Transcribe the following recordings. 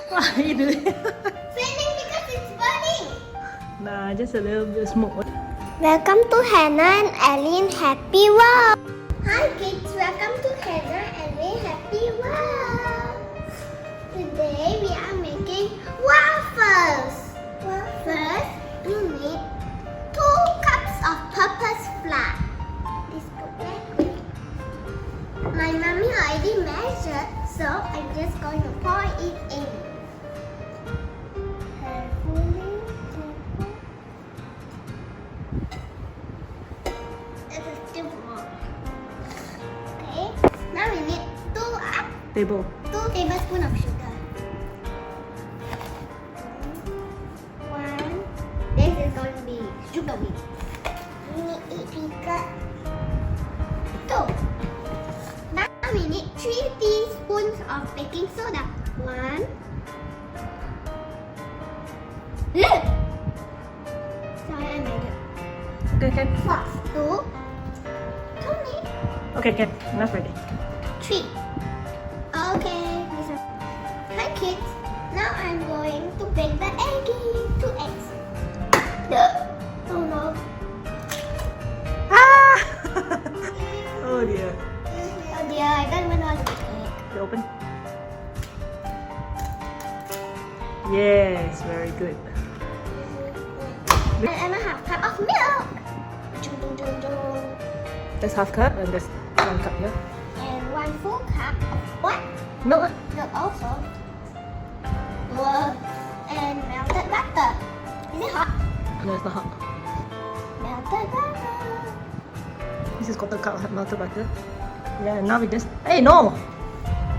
What are you doing? Failing because it's burning. Nah, just a little bit of smoke. Welcome to Hannah and Ellie's Happy World. Hi kids, welcome to Hannah and Ellie's Happy World. Today we are making waffles. First, you need 2 cups of purpose flour. This put that. My mommy already measured, so I'm just going to pour it in. Now we need 2 tablespoons of sugar. 1. This is going to be sugar beet. We need 8 cups. 2. Now we need 3 teaspoons of baking soda. 1. Sorry, I made it. Okay. 2. Okay, enough ready. 3. Okay, hi kids. Now I'm going to bake the eggie. 2 eggs. Oh no. Ah! Oh dear. Oh dear, I don't even know how to bake egg. You open. Yes, very good. And a half cup of milk. That's half cup and that's 1 cup here. And 1 full cup of what? Milk. Milk also. And melted butter. Is it hot? No, it's not hot. Melted butter. This is 1/4 cup of melted butter. Yeah, and now we just. Hey, no!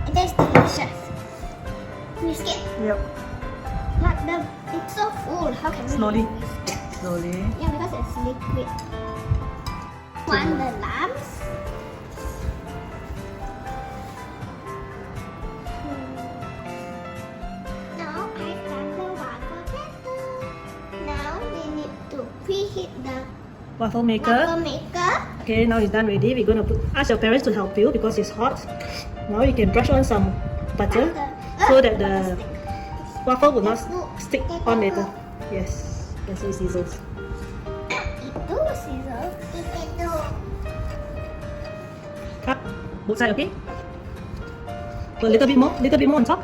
It tastes delicious. Whisk it. Yep. But it's so full. How can we Slowly. whisk it? Slowly. Yeah, because it's liquid. Want the lumps? Now I got the waffle maker. Now we need to preheat the Waffle maker. waffle maker. Okay, now it's done ready. We're gonna ask your parents to help you because it's hot. Now you can brush on some butter so that the waffle will not stick on later. Yes, you can see sizzles. Itu sizzle. Itu. Cut both sides, okay? Put a little bit more on top.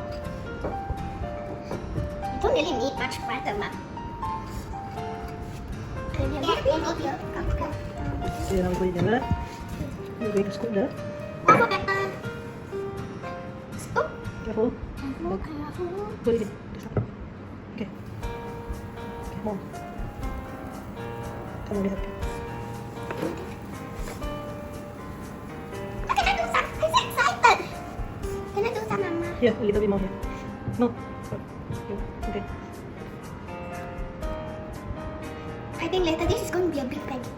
You don't really need much butter, ma. Okay, now we put it together. We're going to scoop the Waffle maker. Scoop. careful. Careful. Put it in. Okay. Okay, more. Come on, we help you. Can I do some? I'm so excited. Can I do some, Mama? Here, a little bit more here. No. Okay. I think later this is going to be a big pancake.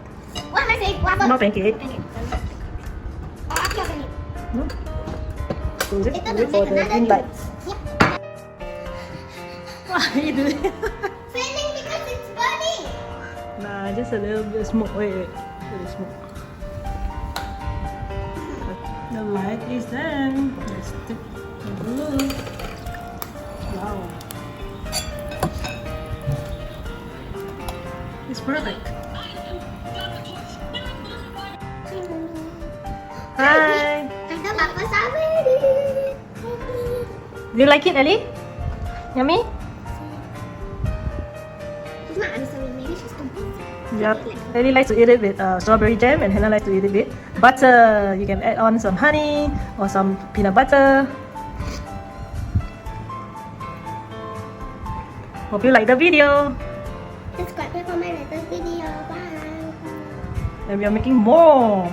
What am I saying? Waffle. Not pancake. Oh, actually, pancake. No. Close it. Later Wait for the green lights. Yep. What are you doing? Failing because it's burning. Nah, just a little bit of smoke. Wait. A little smoke. The light is done. Let's take a look. Wow. It's perfect. Hi. And the waffles are ready. Do you like it, Ellie? Yummy? She's not answering. Maybe she's confused. Yep. Ellie likes to eat it with strawberry jam and Hannah likes to eat it with butter. You can add on some honey or some peanut butter. Hope you like the video. Subscribe for my latest video. Bye. And we are making more.